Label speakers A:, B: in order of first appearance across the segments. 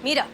A: मीरा,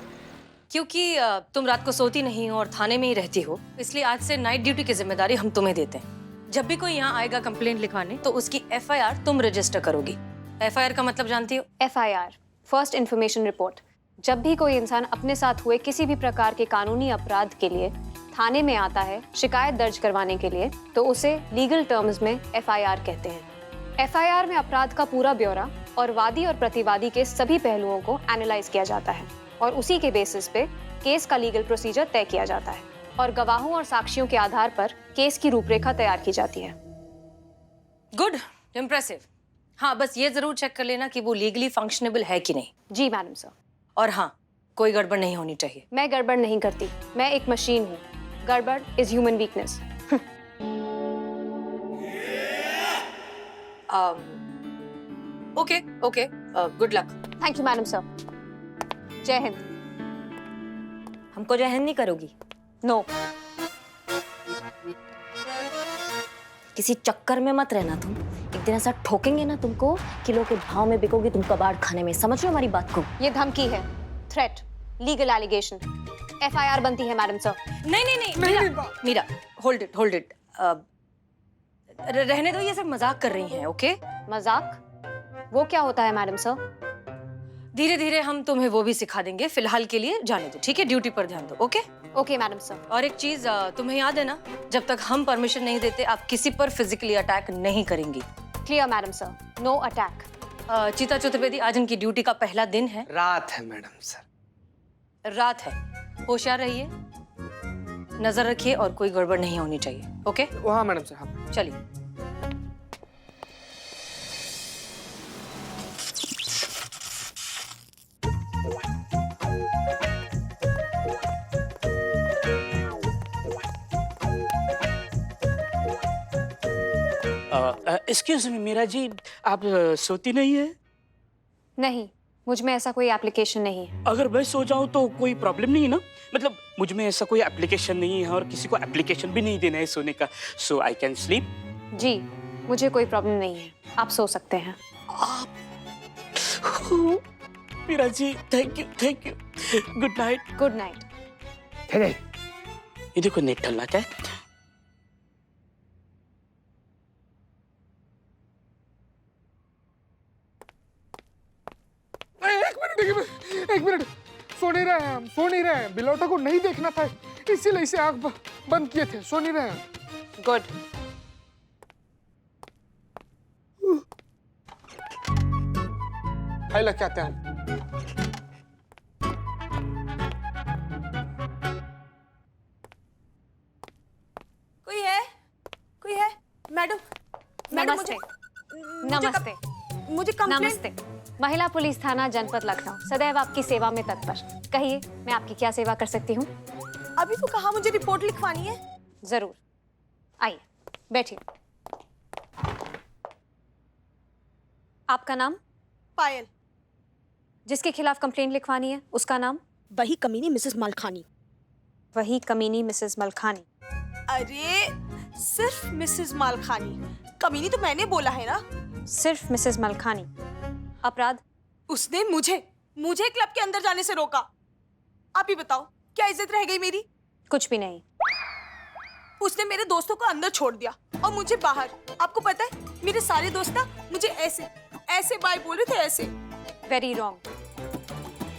A: क्योंकि तुम रात को सोती नहीं हो और थाने में ही रहती हो, इसलिए आज से नाइट ड्यूटी की जिम्मेदारी हम तुम्हें देते हैं। जब भी कोई यहाँ आएगा कंप्लेंट लिखवाने, तो उसकी FIR तुम रजिस्टर करोगी। FIR का मतलब जानती हो?
B: FIR, first information report. जब भी कोई इंसान अपने साथ हुए किसी भी प्रकार के कानूनी अपराध के लिए थाने में आता है शिकायत दर्ज करवाने के लिए, तो उसे लीगल टर्म्स में FIR कहते हैं। FIR में अपराध का पूरा ब्यौरा और वादी और प्रतिवादी के सभी पहलुओं को एनालाइज किया जाता है और उसी के बेसिस पे केस का लीगल प्रोसीजर तय किया जाता है और गवाहों और साक्षियों के आधार पर केस की रूपरेखा तैयार की जाती है।
A: Good, impressive. हाँ, बस ये जरूर चेक कर लेना कि वो लीगली फंक्शनेबल है कि नहीं।
B: जी मैडम सर।
A: और हाँ, कोई गड़बड़ नहीं होनी चाहिए।
B: मैं गड़बड़ नहीं करती, मैं एक मशीन हूँ। गड़बड़ is human weakness.
A: Okay okay, good luck.
B: Thank you madam sir. जय हिंद।
A: हमको जय हिंद नहीं करोगी?
B: नो।
C: किसी चक्कर में मत रहना तुम। एक दिन ऐसा ठोकेंगे ना तुमको, किलो के भाव में बिकोगी तुम कबाड़ खाने में। समझ रहे हो हमारी बात को?
B: ये धमकी है, थ्रेट, लीगल एलिगेशन। FIR बनती है मैडम सर।
A: नहीं नहीं नहीं, मीरा, होल्ड इट। रहने दो, ये सब मजाक कर रही हैं, ओके?
B: मजाक? वो क्या होता है मैडम सर?
A: धीरे धीरे हम तुम्हें वो भी सिखा देंगे। फिलहाल के लिए जाने दो, ठीक है? ड्यूटी पर ध्यान दो, ओके?
B: Okay madam sir.
A: और एक चीज तुम्हें याद है ना, जब तक हम परमिशन नहीं देते आप किसी पर फिजिकली अटैक नहीं करेंगी।
B: Clear madam sir, no attack.
A: Cheeta Chaturvedi, आज इनकी ड्यूटी का पहला दिन है।
D: रात है मैडम सर।
A: रात है, होशियार रहिए, नजर रखिए और कोई गड़बड़ नहीं होनी चाहिए, ओके?
D: हाँ मैडम सर, हाँ।
A: चलिए।
E: एक्सक्यूज मी मीरा जी, आप सोती नहीं है?
B: नहीं, मुझ में ऐसा कोई एप्लीकेशन नहीं है।
E: अगर मैं सो जाऊं तो कोई प्रॉब्लम नहीं है ना? मतलब मुझ में ऐसा कोई एप्लीकेशन नहीं है और किसी को एप्लीकेशन भी नहीं देना है सोने का, सो आई कैन स्लीप।
B: जी, मुझे कोई प्रॉब्लम नहीं है, आप सो सकते हैं।
E: Meera ji, thank you. Good night.
B: Good night.
E: ये देखो नेट डलना क्या है?
D: एक मिनट, सो नहीं रहे हैं हम, सो नहीं रहे हैं। बिलौटा को नहीं देखना था, इसीलिए इसे आंख बंद किए थे। सो नहीं रहे हैं।
B: गुड।
D: हाय लग आते हैं।
F: कोई है? मैडम,
B: नमस्ते। नमस्ते।
F: मुझे कंप्लेंट।
B: नमस्ते। महिला पुलिस थाना जनपद लखनऊ सदैव आपकी सेवा में तत्पर। कहिए, मैं आपकी क्या सेवा कर सकती हूँ?
F: अभी तो कहा मुझे रिपोर्ट लिखवानी है।
B: जरूर, आइए बैठिए। आपका नाम?
F: पायल।
B: जिसके खिलाफ कंप्लेंट लिखवानी है उसका नाम?
F: वही कमीनी मिसेस मलखानी।
B: वही कमीनी मिसेस मलखानी।
F: अरे सिर्फ मिसेस मलखानी, कमीनी तो मैंने बोला है ना।
B: सिर्फ मिसेस मलखानी। अपराध?
F: उसने मुझे क्लब के अंदर जाने से रोका। आप ही बताओ, क्या इज्जत रह गई मेरी?
B: कुछ भी नहीं।
F: उसने मेरे दोस्तों को अंदर छोड़ दिया और मुझे बाहर। आपको पता है, मेरे सारे दोस्त ना मुझे ऐसे बाय बोल रहे थे, ऐसे।
B: Very wrong.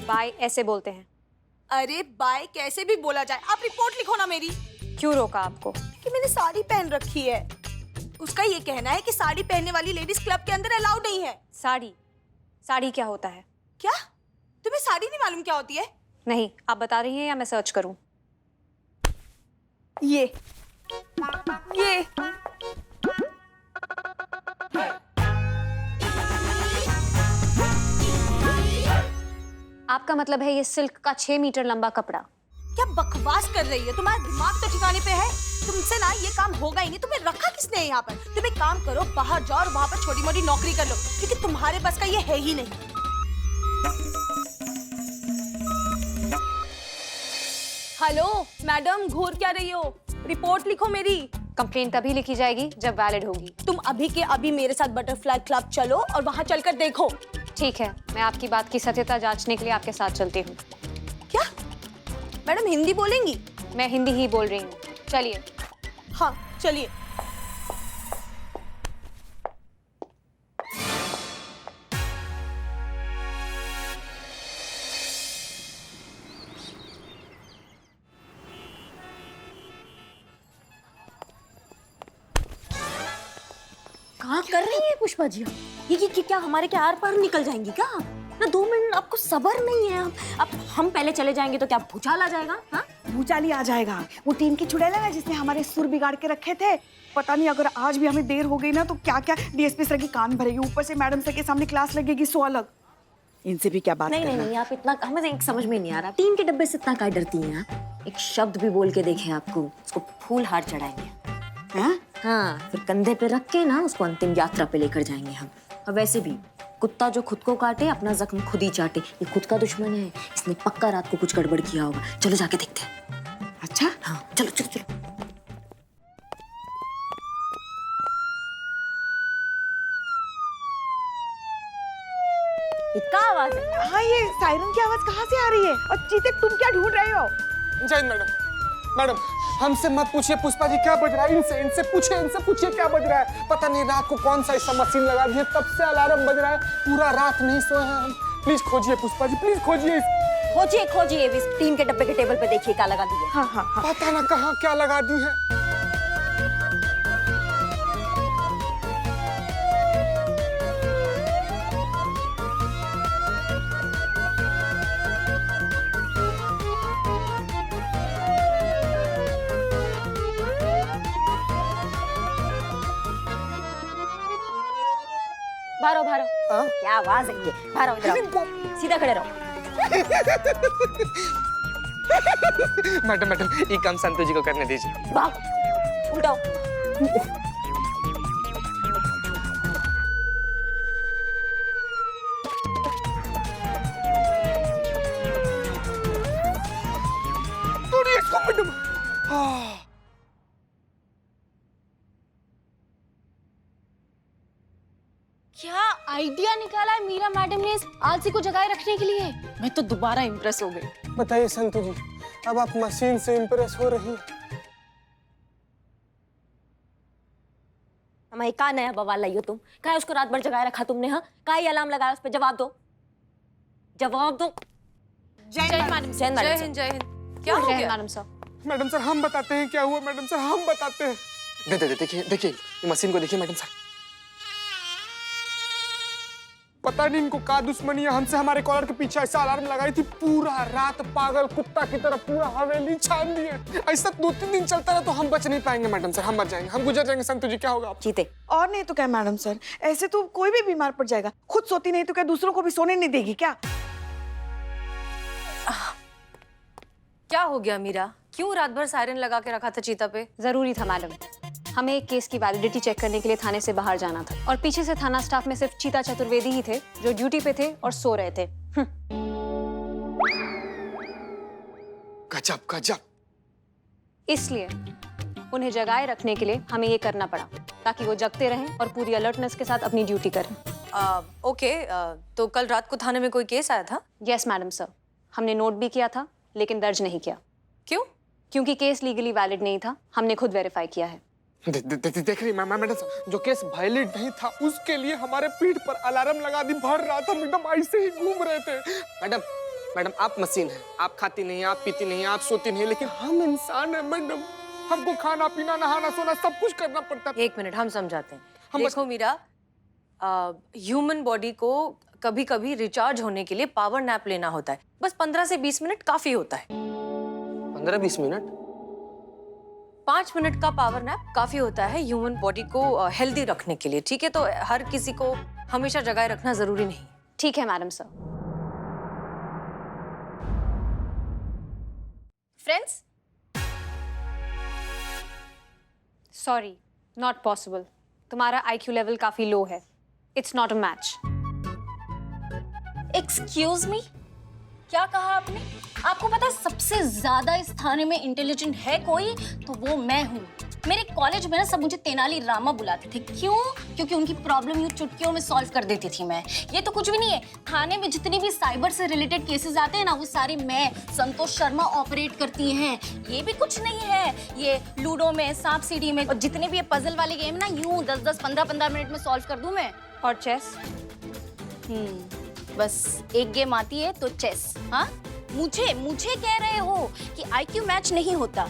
B: बाय ऐसे बोलते हैं।
F: अरे बाय कैसे भी बोला जाए। आप रिपोर्ट लिखो ना मेरी।
B: क्यों रोका आपको?
F: कि मैंने साड़ी पहन रखी है। उसका ये कहना है कि साड़ी पहनने वाली लेडीज क्लब के अंदर अलाउड नहीं है।
B: साड़ी क्या होता है?
F: क्या तुम्हें साड़ी नहीं मालूम क्या होती है?
B: नहीं, आप बता रही हैं या मैं सर्च करूं?
F: ये
B: आपका मतलब है ये सिल्क का 6 मीटर लंबा कपड़ा?
F: क्या बकवास कर रही है? तुम्हारा दिमाग तो ठिकाने पे है? तुमसे ना ये काम होगा ही नहीं। तुम्हें रखा किसने है यहाँ पर? तुम एक काम करो, बाहर जाओ और वहाँ पर छोटी मोटी नौकरी कर लो, क्योंकि तुम्हारे बस का ये है ही नहीं। हेलो मैडम, घूर क्या रही हो? रिपोर्ट लिखो मेरी।
B: कंप्लेंट तभी लिखी जाएगी जब वैलिड होगी।
F: तुम अभी के अभी मेरे साथ बटरफ्लाई क्लब चलो और वहाँ चलकर देखो।
B: ठीक है, मैं आपकी बात की सत्यता जांचने के लिए आपके साथ चलती हूँ।
F: मैडम हिंदी बोलेंगी?
B: मैं हिंदी ही बोल रही हूँ, चलिए।
F: हाँ चलिए।
C: कहाँ कर रही है पुष्पा जी? ये क्या हमारे क्या आर पार निकल जाएंगी क्या? ना 2 मिनट आपको सब्र नहीं है। अब हम पहले चले जाएंगे तो क्या भूचाल आ जाएगा? हाँ,
G: भूचाल ही आ जाएगा। वो टीम की चुड़ैल है ना जिसने हमारे सुर बिगाड़ के रखे थे। पता नहीं अगर आज भी हमें देर हो गई ना तो क्या क्या डीएसपी सर की कान भरेगी, ऊपर से मैडम सर के सामने क्लास लगेगी, सो अलग। इनसे भी क्या बात
C: नहीं नहीं नहीं, आप इतना हमें एक समझ में नहीं आ रहा। टीम के डब्बे से इतना क्या डरती हैं आप? एक शब्द भी बोल के देखे आपको, उसको फूल हार चढ़ाएंगे।
G: हैं?
C: हाँ, फिर कंधे पे रख के ना उसको अंतिम यात्रा पे लेकर जाएंगे हम। और वैसे भी कुत्ता जो खुद को काटे अपना जख्म खुद ही चाटे, ये खुद का दुश्मन है। इसने पक्का रात को कुछ गड़बड़ किया होगा। चलो जाके देखते हैं।
G: अच्छा
C: हाँ चलो चलो चलो। ये क्या आवाज है?
G: हाँ, ये सायरन की आवाज कहाँ से आ रही है? और चीते तुम क्या ढूंढ रहे हो?
D: जय हिंद मैडम। मैडम हमसे मत पूछिए पुष्पा जी क्या बज रहा है, इनसे पूछिए क्या बज रहा है। पता नहीं रात को कौन सा ऐसा मशीन लगा दिया, तब से अलार्म बज रहा है। पूरा रात नहीं सोए हैं हम। प्लीज खोजिए पुष्पा जी, प्लीज खोजिए।
C: खोजिए इस टीम के डब्बे के टेबल पे देखिए क्या लगा दी है।
G: हाँ हाँ हाँ।
D: पता ना कहाँ क्या लगा दी है।
C: बाहर
D: हाँ?
C: क्या आवाज है ये? बाहर आओ, इधर आओ। सीधा खड़े रहो।
H: मैडम ये काम संतोष जी को करने दीजिए।
C: भाग, उल्टाओ।
D: तोड़िए इसको मैडम। हाँ।
B: क्या आइडिया निकाला है मीरा मैडम ने इस आलसी को जगाए रखने के लिए। मैं तो दोबारा इम्प्रेस हो गई।
D: बताइए संतु जी, अब आप मशीन से इम्प्रेस हो रही हैं।
C: हमारी का नया बवाल लाई हो तुम? क्या उसको रात भर जगाए रखा तुमने? हाँ, का ही अलार्म लगाया? उस पर जवाब दो।
G: जय मैडम।
A: जय हिंद जय हिंद। क्या हो गया?
B: मैडम साहब।
D: मैडम सर हम बताते हैं क्या हुआ। मैडम सर हम बताते हैं।
H: देखिए ये मशीन को देखिए मैडम सर।
D: पता नहीं इनको का दुश्मनी है, हमसे हमारे कॉलर के पीछे ऐसा अलार्म लगाई थी, पूरा रात पागल कुत्ता की तरह पूरा हवेली छान दी है। ऐसा 2-3 दिन चलता रहा तो हम बच नहीं पाएंगे मैडम सर, हम मर जाएंगे, हम गुजर जाएंगे। संतु जी क्या होगा आप?
C: चीते।
G: और नहीं तो क्या मैडम सर, ऐसे तो कोई भी बीमार पड़ जाएगा। खुद सोती नहीं तो क्या दूसरों को भी सोने नहीं देगी क्या?
A: क्या हो गया मीरा? क्यों रात भर सायरन लगा के रखा था चीता पे?
B: जरूरी था मैडम, हमें एक केस की वैलिडिटी चेक करने के लिए थाने से बाहर जाना था और पीछे से थाना स्टाफ में सिर्फ चीता चतुर्वेदी ही थे जो ड्यूटी पे थे और सो रहे थे।
D: गजब।
B: इसलिए उन्हें जगाए रखने के लिए हमें ये करना पड़ा ताकि वो जगते रहें और पूरी अलर्टनेस के साथ अपनी ड्यूटी करें।
A: ओके, तो कल रात को थाने में कोई केस आया था?
B: यस मैडम सर, हमने नोट भी किया था लेकिन दर्ज नहीं किया।
A: क्यों?
B: क्योंकि केस लीगली वैलिड नहीं था, हमने खुद वेरीफाई किया है।
D: देख रही मैडम सर, जो केस वैलिड नहीं था उसके लिए हमारे पीठ पर अलार्म लगा दी, भर रात हम एकदम ऐसे ही घूम रहे थे।
H: मैडम आप मशीन है, आप खाती नहीं, आप पीती नहीं, आप सोती नहीं, लेकिन
D: हम इंसान है मैडम, हमको खाना पीना नहाना सोना सब कुछ करना पड़ता है।
A: 1 मिनट, हम समझाते हैं। देखो मीरा, ह्यूमन बॉडी को कभी कभी रिचार्ज होने के लिए पावर नैप लेना होता है। बस 15 से 20 मिनट काफी होता है।
H: 15-20 मिनट?
A: 5 मिनट का पावर नैप काफी होता है ह्यूमन बॉडी को हेल्दी रखने के लिए, ठीक है? तो हर किसी को हमेशा जगाए रखना जरूरी नहीं।
B: ठीक है madam sir.
A: Friends,
B: sorry, not possible. तुम्हारा आईक्यू लेवल काफी लो है। It's not a match.
C: Excuse me, क्या कहा आपने? आपको पता है सबसे ज्यादा इस थाने में इंटेलिजेंट है कोई तो वो मैं हूँ।
I: मेरे कॉलेज में ना सब मुझे तेनाली रामा बुलाते थे। क्यों? क्योंकि उनकी प्रॉब्लम यूं चुटकियों में सॉल्व कर देती थी मैं। ये तो कुछ भी नहीं है। थाने में जितनी भी साइबर से रिलेटेड केसेस आते हैं ना, वो सारी मैं, संतोष शर्मा ऑपरेट करती हैं। ये भी कुछ नहीं है। ये लूडो में, सांप सीढ़ी में, और जितने भी ये पजल वाले गेम ना, यूं 10-10, 15-15 मिनट में सॉल्व कर दूं मैं।
B: और चेस?
I: बस एक गेम आती है तो चेस। हाँ, मुझे कह रहे हो कि IQ मैच नहीं होता?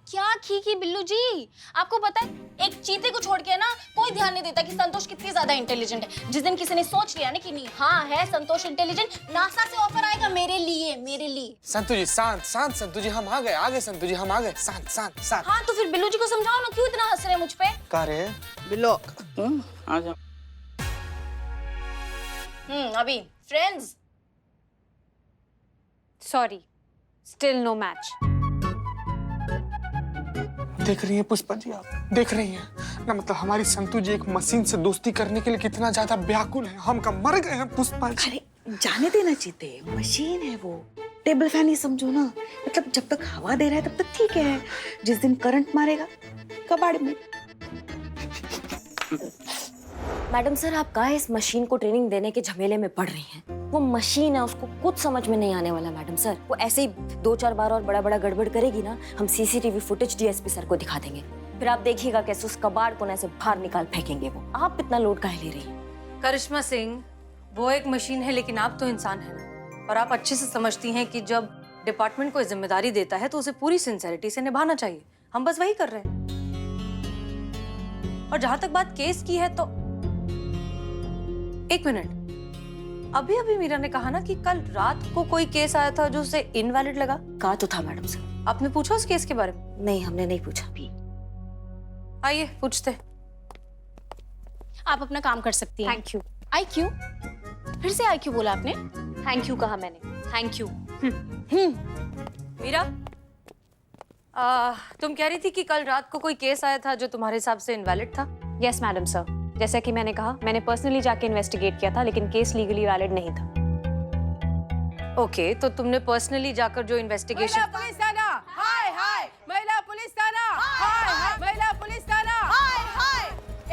I: क्या खीकी बिल्लू जी, आपको पता है एक चीते को छोड़ के ना कोई ध्यान नहीं देता कि संतोष कितनी ज्यादा इंटेलिजेंट है। जिस दिन किसी ने सोच लिया ना कि नहीं, हाँ है संतोष इंटेलिजेंट, नासा से ऑफर आएगा मेरे लिए।
H: संतु जी शांत संतु जी, हम आ गए संतु जी, हम आ गए। शांत।
I: हाँ तो फिर बिल्लू जी को समझाओ ना, क्यों इतना हंस रहे हैं मुझ पे?
H: का रे
D: बिल्लो
E: आ जा।
I: अभी friends.
B: Sorry, still no match.
D: देख रही हैं पुष्पा जी, आप देख रही हैं ना, मतलब हमारी संतु जी एक मशीन से दोस्ती करने के लिए कितना ज्यादा व्याकुल है। हम कब मर गए हैं पुष्पा जी।
G: अरे जाने देना चीते, मशीन है वो, टेबल फैन ही समझो ना। मतलब जब तक हवा दे रहा है तब तक ठीक है, जिस दिन करंट मारेगा कबाड़ में।
C: मैडम सर, आप काहे इस मशीन को ट्रेनिंग देने के झमेले में पड़ रही हैं? वो मशीन है, उसको कुछ समझ में नहीं आने वाला मैडम सर। वो ऐसे ही 2-4 बार और बड़ा गड़बड़ करेगी ना, हम CCTV फुटेज DSP सर को दिखा देंगे। फिर आप देखिएगा कैसे उस कबाड़ को ऐसे बाहर निकाल फेंकेंगे वो। आप इतना लोड काहे ले रही हैं?
A: करिश्मा सिंह, वो एक मशीन है लेकिन आप तो इंसान है ना, और आप अच्छे से समझती हैं कि जब डिपार्टमेंट कोई जिम्मेदारी देता है तो उसे पूरी सिंसेरिटी से निभाना चाहिए। हम बस वही कर रहे हैं। और जहां तक बात केस की है तो एक मिनट, अभी मीरा ने कहा ना कि कल रात को कोई केस आया था जो उसे इनवैलिड लगा।
C: कहा तो था मैडम सर।
A: आपने पूछा उस केस के बारे में?
C: नहीं, हमने नहीं पूछा भी।
A: आइए पूछते।
I: आप अपना काम कर सकती हैं।
B: Thank you.
I: IQ? फिर से IQ बोला आपने?
B: थैंक यू कहा मैंने।
I: Thank you.
A: मीरा, तुम कह रही थी कि कल रात को कोई केस आया था जो तुम्हारे हिसाब से इनवैलिड था?
B: यस मैडम सर, जैसा कि मैंने कहा, मैंने पर्सनली जाके इन्वेस्टिगेट किया था, लेकिन केस लीगली वैलिड नहीं था।
A: ओके, तो तुमने पर्सनली जाकर जो इन्वेस्टिगेशन।
F: महिला पुलिस थाना, हाय हाय। महिला पुलिस थाना, हाय हाय। महिला पुलिस थाना, हाय हाय।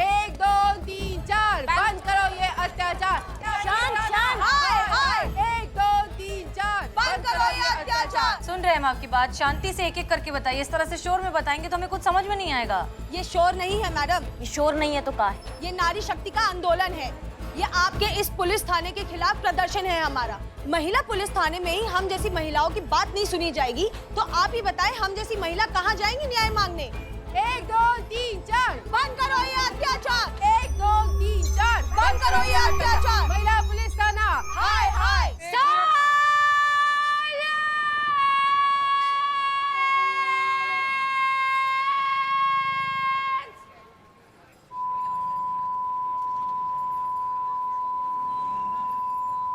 F: 1 2 3 4, बंद करो ये अत्याचार। शांत, हाय हाय। 1 2 3 4, बंद करो ये अत्याचार।
A: सुन रहे हैं हम आपकी बात, शांति से एक एक करके बताइए। इस तरह से शोर में बताएंगे तो हमें कुछ समझ में नहीं आएगा।
F: ये शोर नहीं है मैडम,
C: ये शोर नहीं है तो का है?
F: ये नारी शक्ति का आंदोलन है। ये आपके इस पुलिस थाने के खिलाफ प्रदर्शन है हमारा। महिला पुलिस थाने में ही हम जैसी महिलाओं की बात नहीं सुनी जाएगी, तो आप ही बताएं हम जैसी महिला कहाँ जाएंगी न्याय मांगने? 1 2 3 4, बंद करो ये अत्याचार। 1 2 3 4, बंद करो ये अत्याचार। महिला पुलिस थाना, हाय हाय।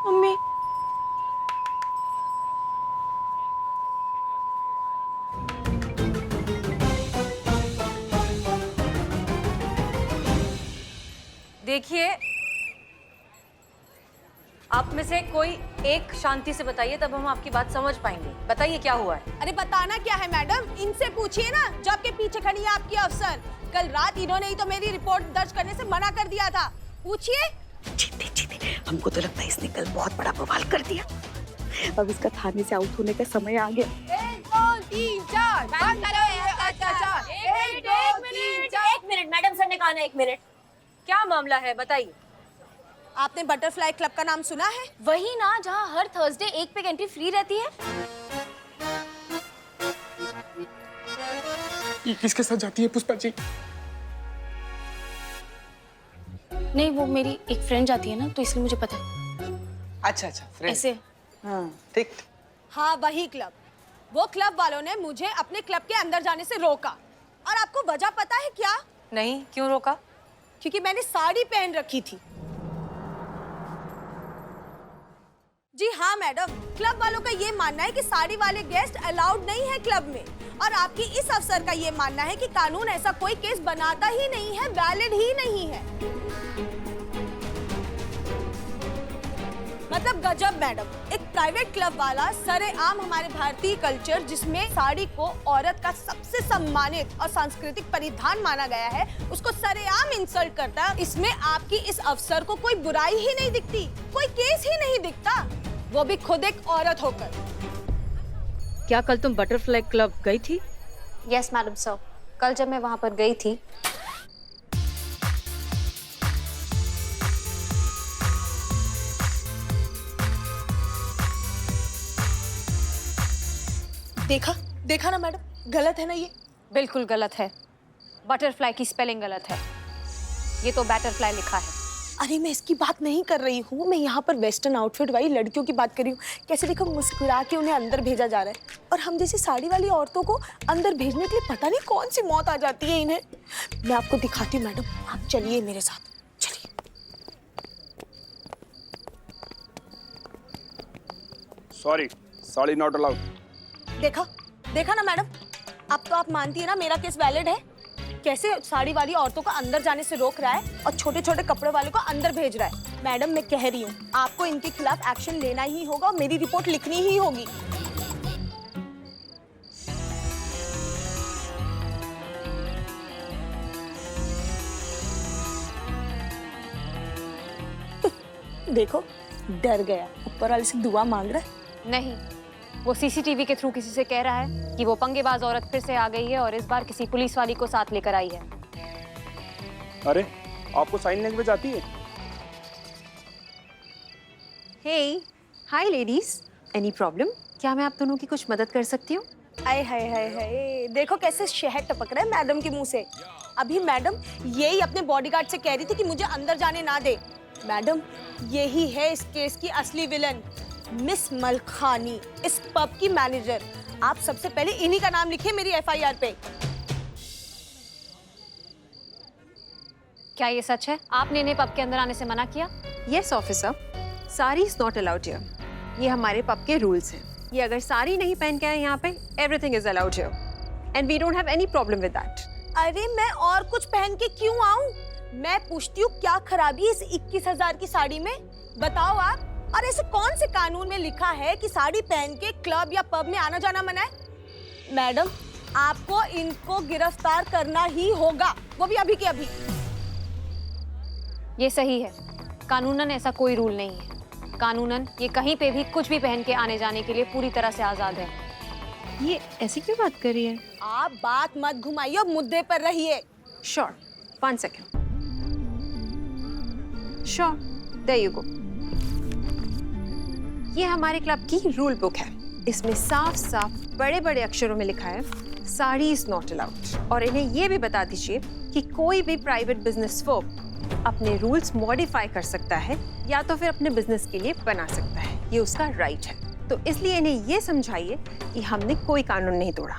G: मम्मी,
A: देखिए, आप में से कोई एक शांति से बताइए, तब हम आपकी बात समझ पाएंगे। बताइए क्या हुआ है?
F: अरे बताना क्या है मैडम, इनसे पूछिए ना, जो आपके पीछे खड़ी है आपकी अफसर। कल रात इन्होंने ही तो मेरी रिपोर्ट दर्ज करने से मना कर दिया था। पूछिए।
G: जीते, हमको तो लगता है इसने कल बहुत बड़ा बवाल कर दिया। अब इसका थाने से आउट होने का समय आ गया।
F: 1 2 3 4, बंद करो ये अत्याचार। 1 2 3 4।
C: 1 मिनट, मैडम सर ने कहा ना 1 मिनट।
A: क्या मामला है बताइए।
F: आपने बटरफ्लाई क्लब का नाम सुना है?
I: वही ना, जहाँ हर थर्सडे एक पे एंट्री फ्री रहती है।
D: ये किसके साथ जाती है पुष्पा जी?
I: नहीं, वो मेरी एक फ्रेंड जाती है ना, तो इसलिए मुझे पता है।
H: अच्छा फ्रेंड।
I: ऐसे।
H: ठीक।
F: हाँ वही क्लब। वो क्लब वालों ने मुझे अपने क्लब के अंदर जाने से रोका। और आपको वजह पता है क्या?
A: नहीं, क्यों रोका?
F: क्योंकि मैंने साड़ी पहन रखी थी। जी हाँ मैडम, क्लब वालों का ये मानना है कि साड़ी वाले गेस्ट अलाउड नहीं है क्लब में। और आपकी इस अफसर का ये मानना है कि कानून ऐसा कोई केस बनाता ही नहीं है, वैलिड ही नहीं है। मतलब गजब मैडम, एक प्राइवेट क्लब वाला सरेआम हमारे भारतीय कल्चर जिसमें साड़ी को औरत का सबसे सम्मानित और सांस्कृतिक परिधान माना गया है, उसको सरेआम इंसल्ट करता है। इसमें आपकी इस अफसर को कोई बुराई ही नहीं दिखती, कोई केस ही नहीं दिखता, वो भी खुद एक औरत होकर।
A: क्या कल तुम बटरफ्लाई क्लब गई थी?
B: यस मैडम सर, कल जब मैं वहाँ पर गई थी
F: देखा ना मैडम, गलत है ना ये?
B: बिल्कुल गलत है। बटरफ्लाई की स्पेलिंग गलत है, ये तो बैटरफ्लाई लिखा है।
F: अरे मैं इसकी बात नहीं कर रही हूँ, मैं यहाँ पर वेस्टर्न आउटफिट वाली लड़कियों की बात कर रही हूँ। कैसे देखो मुस्कुरा के उन्हें अंदर भेजा जा रहा है, और हम जैसी साड़ी वाली औरतों को अंदर भेजने के लिए पता नहीं कौन सी मौत आ जाती है इन्हें। मैं आपको दिखाती हूँ मैडम, आप चलिए मेरे साथ, चलिए।
J: Sorry, sari not allowed.
F: देखा ना मैडम, अब तो आप मानती है ना मेरा केस वैलिड है। कैसे साड़ी वाली औरतों को अंदर जाने से रोक रहा है और छोटे छोटे कपड़े वाले को अंदर भेज रहा है। मैडम मैं कह रही हूँ, आपको इनके खिलाफ एक्शन लेना ही होगा और मेरी रिपोर्ट लिखनी ही होगी। देखो डर गया, ऊपर वाले से दुआ मांग रहा है।
B: नहीं, वो सीसीटीवी के थ्रू किसी से कह रहा है कि वो पंगेबाज औरत फिर से आ गई है और इस बार किसी पुलिस वाली को साथ लेकर आई है।
J: अरे आपको साइन लैंग्वेज आती है?
K: Hey, hi ladies. Any problem? क्या मैं आप दोनों की कुछ मदद कर सकती हूँ?
F: आए हाय हाय हाय, देखो कैसे शहद टपक रहा है मैडम के मुंह से। अभी मैडम यही अपने बॉडीगार्ड से कह रही थी कि मुझे अंदर जाने ना दे। मैडम यही है इस केस की असली विलन, मिस मलखानी, इस पब की मैनेजर। आप सबसे पहले इन्हीं का नाम लिखिए मेरी एफआईआर पे।
B: क्या ये सच है? आपने इन्हें पब के अंदर आने से मना किया?
K: Yes, officer. Sari is not allowed here. ये हमारे पब के रूल्स हैं। ये अगर साड़ी नहीं पहन के आए यहाँ पे, everything is allowed here. And we don't have any problem with that.
F: अरे मैं और कुछ पहन के क्यों आऊं? मैं पूछती हूँ क्या खराबी है इस 21,000 की साड़ी में? बताओ आप। और ऐसे कौन से कानून में लिखा है कि साड़ी पहन के क्लब या पब में आना जाना मना है? मैडम आपको इनको गिरफ्तार करना ही होगा, वो भी अभी के अभी।
B: ये सही है, कानूनन ऐसा कोई रूल नहीं है। कानूनन ये कहीं पे भी कुछ भी पहन के आने जाने के लिए पूरी तरह से आजाद है।
K: ये ऐसी क्यों बात कर रही है?
F: आप बात मत घुमाइए और मुद्दे पर रहिए।
K: Sure. 1 second. Sure. There you go. ये हमारे क्लब की रूल बुक है। इसमें साफ साफ बड़े बड़े अक्षरों में लिखा है साड़ी इज नॉट अलाउड। और इन्हें ये भी बता दीजिए कि कोई भी प्राइवेट बिजनेस फर्म अपने रूल्स मॉडिफाई कर सकता है या तो फिर अपने बिजनेस के लिए बना सकता है, ये उसका राइट है। तो इसलिए इन्हें ये समझाइए कि हमने कोई कानून नहीं तोड़ा।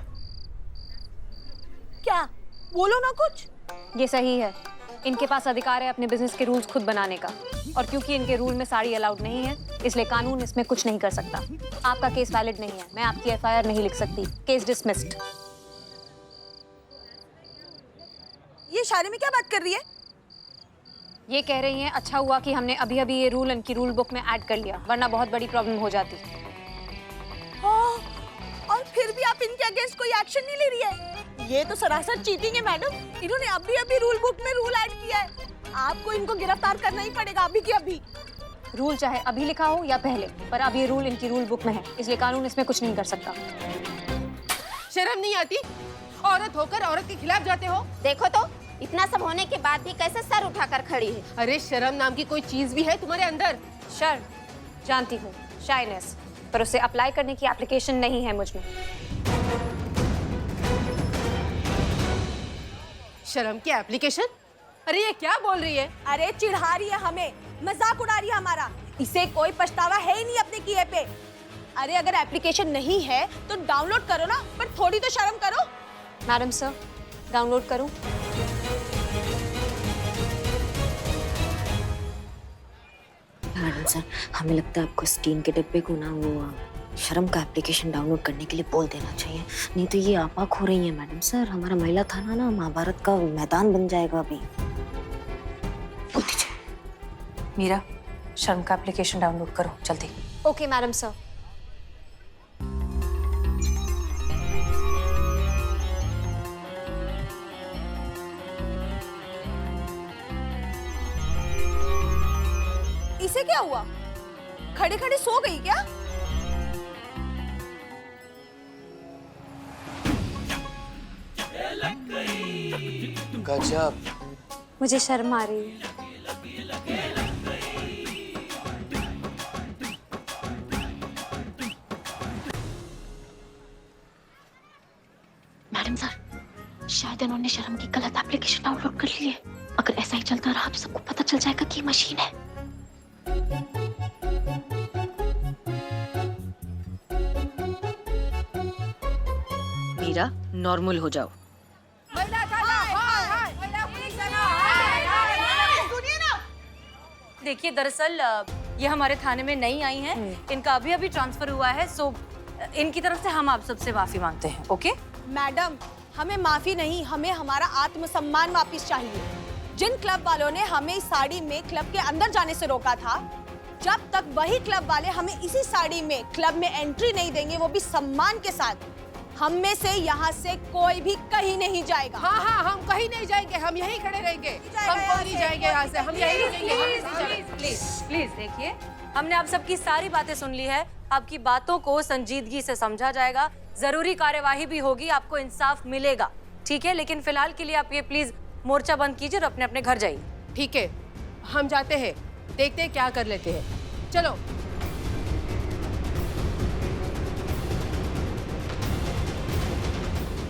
F: क्या बोलो ना कुछ।
B: ये सही है, इनके पास अधिकार है अपने बिजनेस के रूल्स खुद बनाने का, और क्योंकि इनके रूल में साड़ी अलाउड नहीं है इसलिए कानून इसमें कुछ नहीं कर सकता। आपका केस वैलिड नहीं है, मैं आपकी एफआईआर नहीं लिख सकती। Case dismissed.
F: ये इशारे में क्या बात कर रही है?
B: ये कह रही हैं अच्छा हुआ कि हमने अभी अभी ये रूल इनकी रूल बुक में ऐड कर लिया, वरना बहुत बड़ी प्रॉब्लम हो जाती।
F: और फिर भी आप इनके अगेंस्ट कोई एक्शन नहीं ले रही है? ये तो सरासर चीटिंग है मैडम। इन्होंने अभी अभी रूल बुक में रूल ऐड किया है, आपको इनको गिरफ्तार करना ही पड़ेगा अभी के अभी।
B: रूल चाहे अभी लिखा हो या पहले, पर अब ये रूल इनकी रूल बुक में है, इसलिए कानून इसमें कुछ नहीं कर सकता।
L: शर्म नहीं आती? औरत होकर औरत के खिलाफ जाते हो।
I: देखो तो इतना सब होने के बाद भी कैसे सर उठाकर खड़ी है।
L: अरे शर्म नाम की कोई चीज भी है तुम्हारे अंदर?
B: शर्म जानती हूँ, शाइनेस, पर उसे अप्लाई करने की एप्लीकेशन नहीं है मुझ में।
L: शर्म की एप्लीकेशन? अरे ये क्या बोल रही है?
F: अरे चिढ़ा रही है हमें, मजाक उड़ा रही है हमारा। इसे कोई पछतावा है ही नहीं अपने किए पे। अरे अगर एप्लीकेशन नहीं है तो डाउनलोड करो ना, पर थोड़ी तो शर्म करो।
B: मैडम सर, डाउनलोड करूं?
C: मैडम सर, हमें लगता है आपको स्टीन के डिब्बे को ना वो शर्म का एप्लीकेशन डाउनलोड करने के लिए बोल देना चाहिए, नहीं तो ये आपाक हो रही है मैडम सर। हमारा महिला थाना ना महाभारत का मैदान बन जाएगा अभी।
K: मीरा,
A: शर्म का एप्लीकेशन डाउनलोड करो जल्दी।
B: Okay madam sir.
F: इसे क्या हुआ? खड़े खड़े सो गई क्या?
H: गजब।
B: मुझे शर्म आ रही है।
I: मैडम सर, शायद इन्होंने शर्म की गलत एप्लीकेशन डाउनलोड कर ली है। अगर ऐसा ही चलता रहा तो सबको पता चल जाएगा कि ये मशीन है।
A: मीरा, नॉर्मल हो जाओ। देखिए दरअसल ये हमारे थाने में नई आई हैं। इनका अभी अभी ट्रांसफर हुआ है, सो इनकी तरफ से हम आप सबसे माफी मांगते हैं। ओके
F: मैडम, हमें माफी नहीं, हमें हमारा आत्मसम्मान वापस चाहिए। जिन क्लब वालों ने हमें इस साड़ी में क्लब के अंदर जाने से रोका था, जब तक वही क्लब वाले हमें इसी साड़ी में क्लब में एंट्री नहीं देंगे, वो भी सम्मान के साथ, हम में से यहाँ से कोई भी कहीं नहीं जाएगा।
L: हाँ हाँ, हम कहीं नहीं जाएंगे, हम यहीं खड़े रहेंगे। हम कोई नहीं जाएंगे यहाँ से, हम यहीं रुकेंगे।
A: प्लीज प्लीज देखिए, हमने आप सबकी सारी बातें सुन ली है। आपकी बातों को संजीदगी से समझा जाएगा, जरूरी कार्यवाही भी होगी, आपको इंसाफ मिलेगा, ठीक है? लेकिन फिलहाल के लिए आप ये प्लीज मोर्चा बंद कीजिए और अपने अपने घर जाइए।
L: ठीक है, हम जाते हैं, देखते हैं क्या कर लेते हैं। चलो।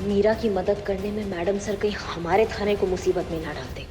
C: मीरा की मदद करने में मैडम सर कहीं हमारे थाने को मुसीबत में ना डाल दे।